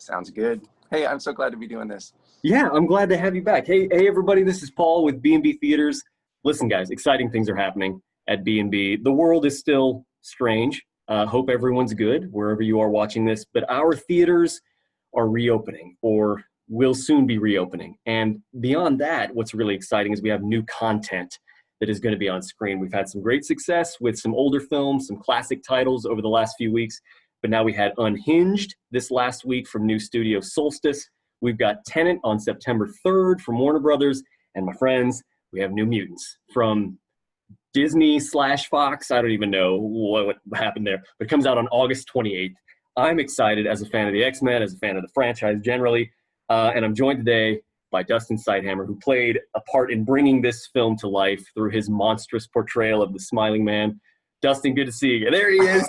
Sounds good. Hey, I'm so glad to be doing this. Yeah, I'm glad to have you back. Hey, everybody, this is Paul with B&B Theaters. Listen, guys, exciting things are happening at B&B. The world is still strange. Hope everyone's good wherever you are watching this, but our theaters are reopening or will soon be reopening. And beyond that, what's really exciting is we have new content that is going to be on screen. We've had some great success with some older films, some classic titles over the last few weeks, but now we had Unhinged this last week from new studio Solstice. We've got Tenet on September 3rd from Warner Brothers. And my friends, we have New Mutants from Disney/Fox. I don't even know what happened there, but it comes out on August 28th. I'm excited as a fan of the X-Men, as a fan of the franchise generally, and I'm joined today by Dustin Ceithamer, who played a part in bringing this film to life through his monstrous portrayal of the SMILEY MAN. Dustin, good to see you. There he is.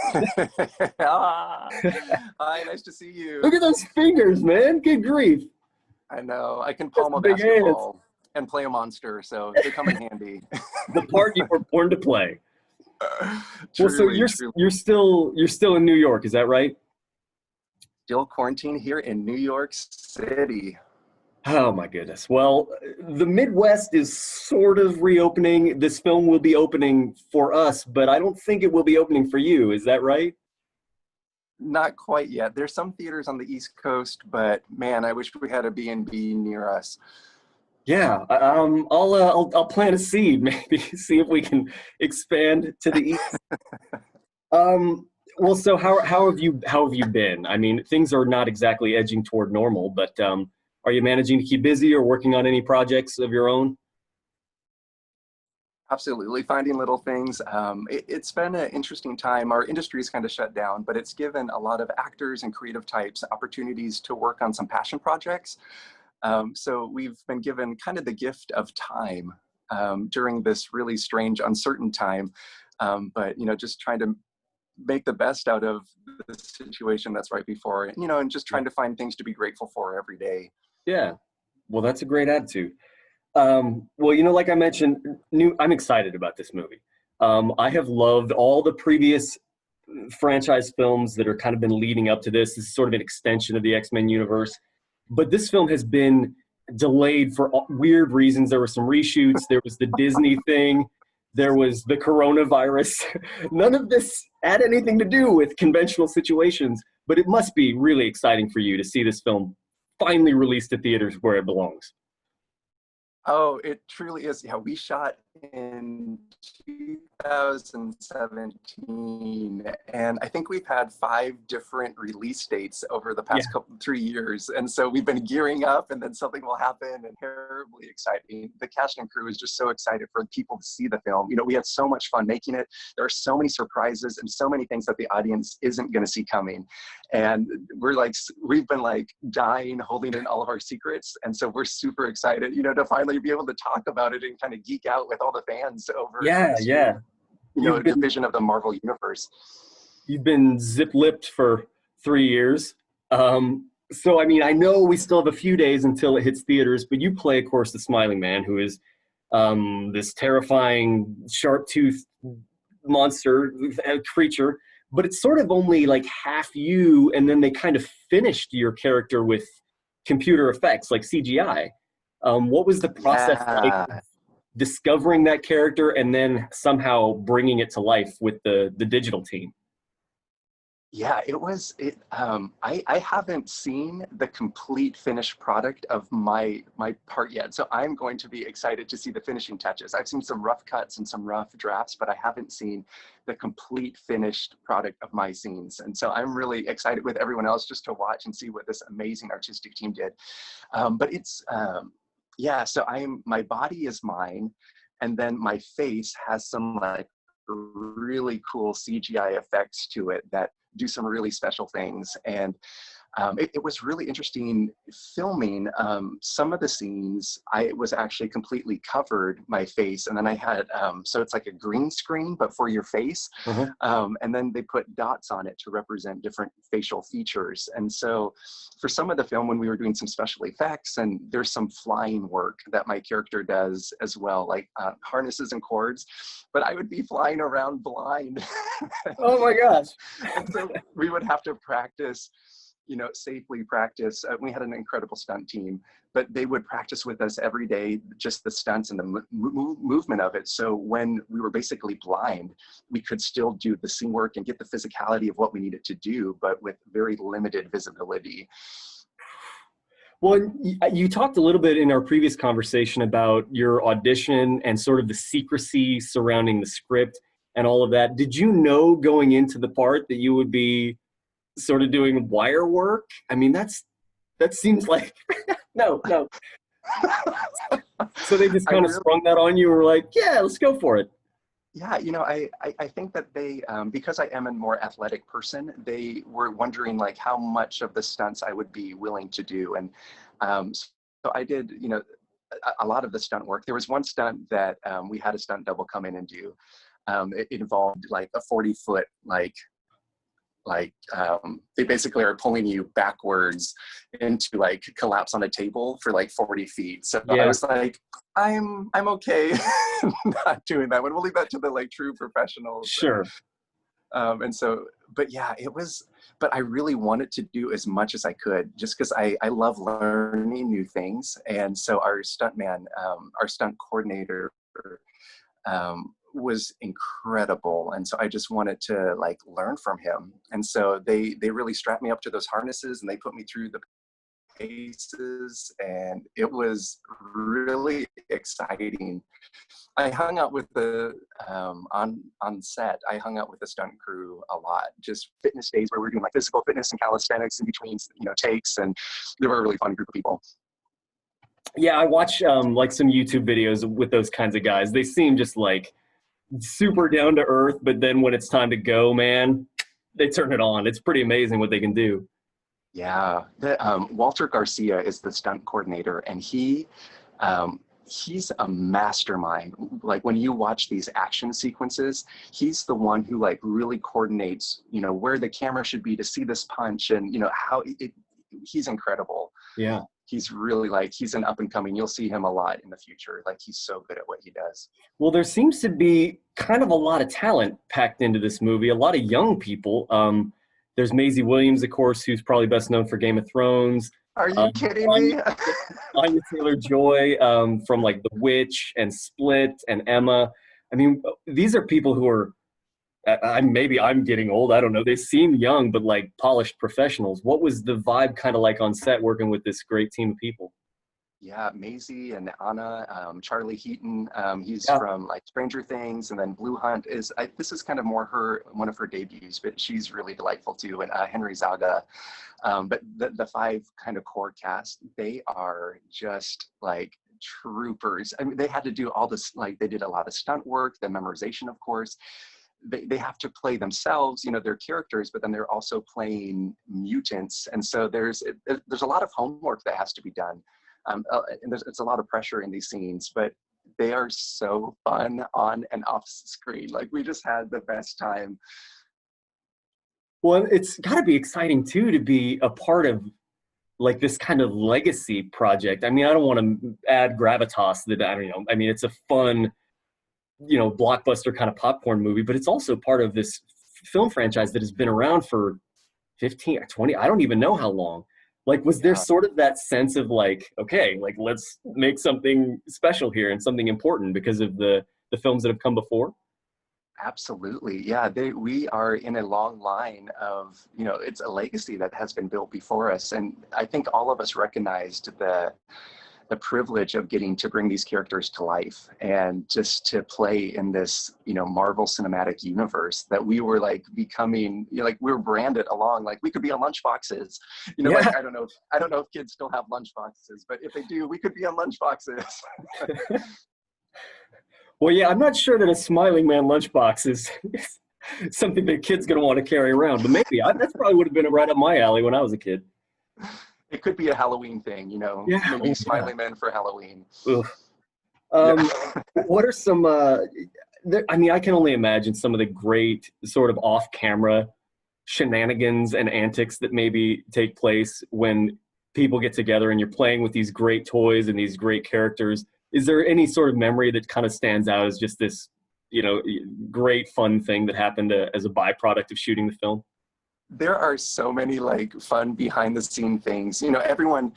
Hi, nice to see you. Look at those fingers, man. Good grief. I know. I can palm a basketball and play a monster, so they come in handy. The part you were born to play. Truly, well, so you're still in New York, is that right? Still quarantined here in New York City. Oh my goodness. Well, the Midwest is sort of reopening. This film will be opening for us, but I don't think it will be opening for you. Is that right? Not quite yet. There's some theaters on the East Coast, but man, I wish we had a B&B near us. Yeah, I'll plant a seed, maybe see if we can expand to the east. Well, so how have you been? I mean, things are not exactly edging toward normal, but are you managing to keep busy or working on any projects of your own? Absolutely, finding little things. It's been an interesting time. Our industry is kind of shut down, but it's given a lot of actors and creative types opportunities to work on some passion projects. So we've been given kind of the gift of time during this really strange, uncertain time. But, just trying to make the best out of the situation that's right before it, and just trying to find things to be grateful for every day. Yeah, well, that's a great attitude. Well, like I mentioned, I'm excited about this movie. I have loved all the previous franchise films that are kind of been leading up to this. This is sort of an extension of the X-Men universe. But this film has been delayed for weird reasons. There were some reshoots. There was the Disney thing. There was the coronavirus. None of this had anything to do with conventional situations, but it must be really exciting for you to see this film finally released at theaters where it belongs. Oh, it truly is. Yeah, we shot in 2017, and I think we've had 5 different release dates over the past 3 years. And so we've been gearing up, and then something will happen, and terribly exciting. The cast and crew is just so excited for people to see the film. We had so much fun making it. There are so many surprises and so many things that the audience isn't going to see coming. And we've been dying, holding in all of our secrets. And so we're super excited, to finally be able to talk about it and kind of geek out with all the fans over a division of the Marvel universe. You've been zip-lipped for 3 years. So, I mean, I know we still have a few days until it hits theaters, but you play, of course, the SMILEY MAN, who is this terrifying, sharp-toothed monster creature. But it's sort of only half you, and then they kind of finished your character with computer effects, like CGI. What was the process like discovering that character and then somehow bringing it to life with the digital team? Yeah, I haven't seen the complete finished product of my part yet. So I'm going to be excited to see the finishing touches. I've seen some rough cuts and some rough drafts, but I haven't seen the complete finished product of my scenes. And so I'm really excited with everyone else just to watch and see what this amazing artistic team did. But it's, so my body is mine. And then my face has some really cool CGI effects to it that do some really special things. And it was really interesting filming some of the scenes. I was actually completely covered my face, and then I had so it's like a green screen but for your face. And then they put dots on it to represent different facial features. And so for some of the film, when we were doing some special effects, and there's some flying work that my character does as well, like harnesses and cords, but I would be flying around blind. Oh my gosh. And so we would have to practice safely practice. We had an incredible stunt team, but they would practice with us every day, just the stunts and the movement of it. So when we were basically blind, we could still do the scene work and get the physicality of what we needed to do, but with very limited visibility. Well, you talked a little bit in our previous conversation about your audition and sort of the secrecy surrounding the script and all of that. Did you know going into the part that you would be sort of doing wire work? I mean, that seems like no. So they just kind of sprung that on you and were like, yeah, let's go for it. Yeah, I think that they, because I am a more athletic person, they were wondering like how much of the stunts I would be willing to do. And so I did, a lot of the stunt work. There was one stunt that we had a stunt double come in and do. It involved like a 40-foot, they basically are pulling you backwards into like collapse on a table for like 40 feet. So yeah. I was like, I'm okay not doing that one. We'll leave that to the like true professionals. Sure. And so, but yeah, but I really wanted to do as much as I could just because I love learning new things. And so our stunt coordinator, was incredible, and so I just wanted to like learn from him. And so they really strapped me up to those harnesses and they put me through the paces, and it was really exciting. I hung out with the on set. I hung out with the stunt crew a lot, just fitness days where we were doing like physical fitness and calisthenics in between takes, and they were a really fun group of people. Yeah, I watch like some YouTube videos with those kinds of guys. They seem just like super down to earth, but then when it's time to go, man, they turn it on. It's pretty amazing what they can do. Yeah, Walter Garcia is the stunt coordinator, and he's a mastermind. Like when you watch these action sequences, he's the one who like really coordinates, where the camera should be to see this punch, and how he's incredible. Yeah. He's really he's an up and coming. You'll see him a lot in the future. Like he's so good at what he does. Well, there seems to be kind of a lot of talent packed into this movie, a lot of young people. There's Maisie Williams, of course, who's probably best known for Game of Thrones. Are you kidding me? Anya Taylor-Joy from like The Witch and Split and Emma. I mean, these are people who are, maybe I'm getting old, I don't know. They seem young, but like polished professionals. What was the vibe kind of like on set working with this great team of people? Yeah, Maisie and Anna, Charlie Heaton, he's from like Stranger Things, and then Blue Hunt this is kind of more one of her debuts, but she's really delightful too. And Henry Zaga, but the five kind of core cast, they are just like troopers. I mean, they had to do all this, like they did a lot of stunt work, the memorization, of course. They have to play themselves, their characters, but then they're also playing mutants. And so there's a lot of homework that has to be done. And it's a lot of pressure in these scenes, but they are so fun on and off screen. Like we just had the best time. Well, it's got to be exciting too to be a part of like this kind of legacy project. I mean, I don't want to add gravitas that I don't know. I mean, it's a fun, blockbuster kind of popcorn movie, but it's also part of this film franchise that has been around for 15 or 20, I don't even know how long. Like, was there sort of that sense of like, okay, like let's make something special here and something important because of the films that have come before? Absolutely. Yeah, we are in a long line of, it's a legacy that has been built before us. And I think all of us recognized the privilege of getting to bring these characters to life and just to play in this, Marvel Cinematic Universe that we were like becoming, like we were branded along, like we could be on lunchboxes, like I don't know if kids still have lunchboxes, but if they do, we could be on lunchboxes. Well, yeah, I'm not sure that a Smiling Man lunchbox is something that kids going to want to carry around, but maybe that's probably would have been right up my alley when I was a kid. It could be a Halloween thing, maybe Smiling Men for Halloween. What are some, I can only imagine some of the great sort of off-camera shenanigans and antics that maybe take place when people get together and you're playing with these great toys and these great characters. Is there any sort of memory that kind of stands out as just this, great fun thing that happened as a byproduct of shooting the film? there are so many like fun behind the scene things. You know, everyone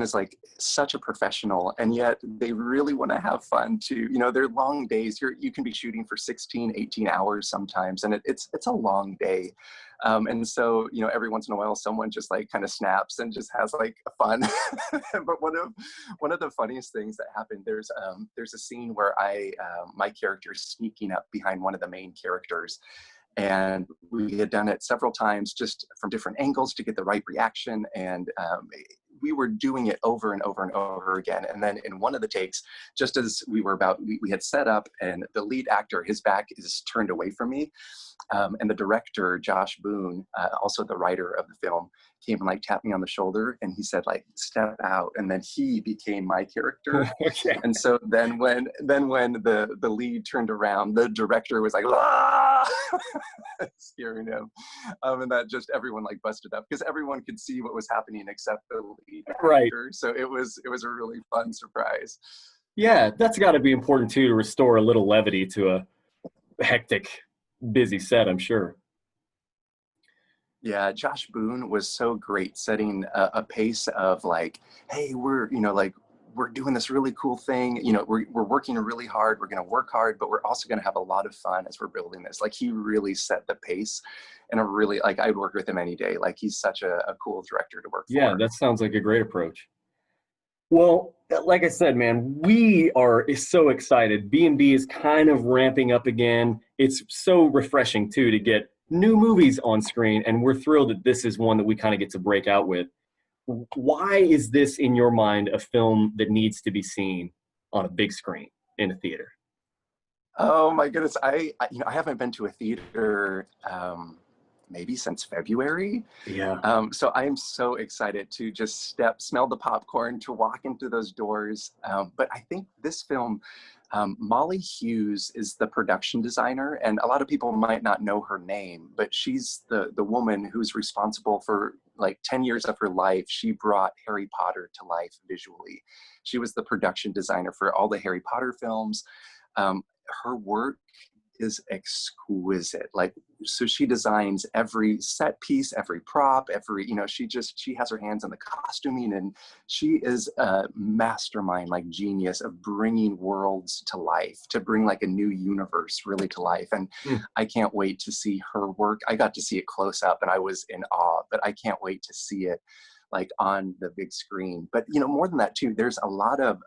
is like such a professional, and yet they really want to have fun too. You know, they're long days. You can be shooting for 16, 18 hours sometimes, and it's a long day. And so, you know, every once in a while, someone just like kind of snaps and just has like fun. But one of the funniest things that happened, there's a scene where my character is sneaking up behind one of the main characters. And we had done it several times just from different angles to get the right reaction. And we were doing it over and over and over again. And then in one of the takes, just as we had set up, and the lead actor, his back is turned away from me. And the director, Josh Boone, also the writer of the film, came and like tapped me on the shoulder, and he said like, step out. And then he became my character. Okay. And so then when the lead turned around, the director was like, ah! Scaring him. And that just, everyone like busted up because everyone could see what was happening except the lead actor. Right. So it was a really fun surprise. Yeah, that's got to be important too, to restore a little levity to a hectic, busy set, I'm sure. Yeah, Josh Boone was so great setting a pace of like, hey, we're doing this really cool thing. You know, we're working really hard. We're going to work hard, but we're also going to have a lot of fun as we're building this. Like, he really set the pace, and I'd work with him any day. Like, he's such a cool director to work for. Yeah, that sounds like a great approach. Well, like I said, man, we are so excited. B&B is kind of ramping up again. It's so refreshing too to get new movies on screen, and we're thrilled that this is one that we kind of get to break out with. Why is this, in your mind, a film that needs to be seen on a big screen in a theater? Oh my goodness, I haven't been to a theater maybe since February. Yeah. So I am so excited to just smell the popcorn, to walk into those doors. But I think this film, Molly Hughes is the production designer, and a lot of people might not know her name, but she's the woman who's responsible for like 10 years of her life. She brought Harry Potter to life visually. She was the production designer for all the Harry Potter films. Her work is exquisite. Like, so she designs every set piece, every prop, she has her hands on the costuming, and she is a mastermind, like genius of bringing worlds to life, to bring like a new universe really to life. And I can't wait to see her work. I got to see it close up and I was in awe, but I can't wait to see it like on the big screen. But more than that too, there's a lot of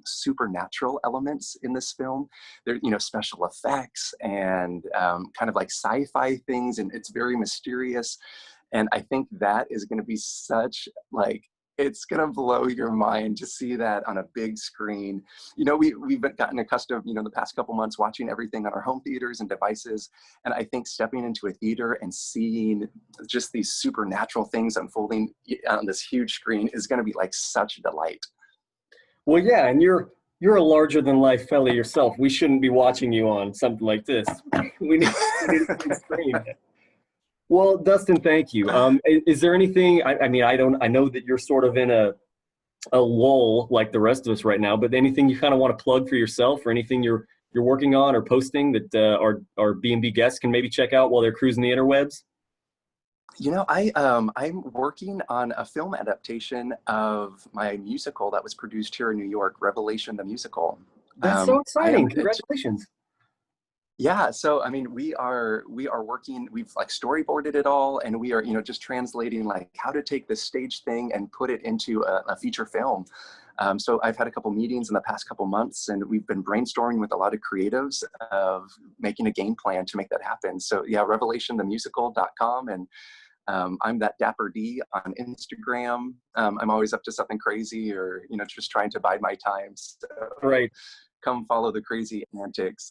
supernatural elements in this film. There, special effects and kind of like sci-fi things, and it's very mysterious. And I think that is going to be such like, it's going to blow your mind to see that on a big screen. We've gotten accustomed, the past couple months watching everything on our home theaters and devices. And I think stepping into a theater and seeing just these supernatural things unfolding on this huge screen is going to be like such a delight. Well, yeah, and you're a larger than life fella yourself. We shouldn't be watching you on something like this. we need a big screen. Well, Dustin, thank you. Is there anything, I know that you're sort of in a lull like the rest of us right now, but anything you kind of want to plug for yourself, or anything you're working on or posting that our B&B guests can maybe check out while they're cruising the interwebs? I'm working on a film adaptation of my musical that was produced here in New York, Revelation the Musical. That's so exciting. Congratulations. Yeah, so we are working, we've like storyboarded it all, and we are, just translating like how to take this stage thing and put it into a feature film. So I've had a couple meetings in the past couple months, and we've been brainstorming with a lot of creatives of making a game plan to make that happen. So yeah, revelationthemusical.com, and I'm that Dapper D on Instagram. I'm always up to something crazy, or just trying to bide my time. So right. Come follow the crazy antics.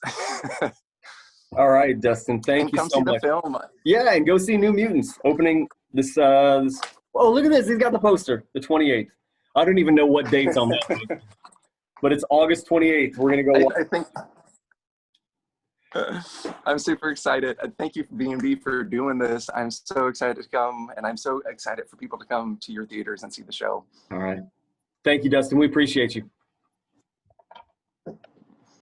All right, Dustin, thank you so much. Come see the film. Yeah, and go see New Mutants opening this. Oh, look at this. He's got the poster, the 28th. I don't even know what date's on that, but it's August 28th. We're going to go. I think I'm super excited. Thank you, B&B, for doing this. I'm so excited to come, and I'm so excited for people to come to your theaters and see the show. All right. Thank you, Dustin. We appreciate you.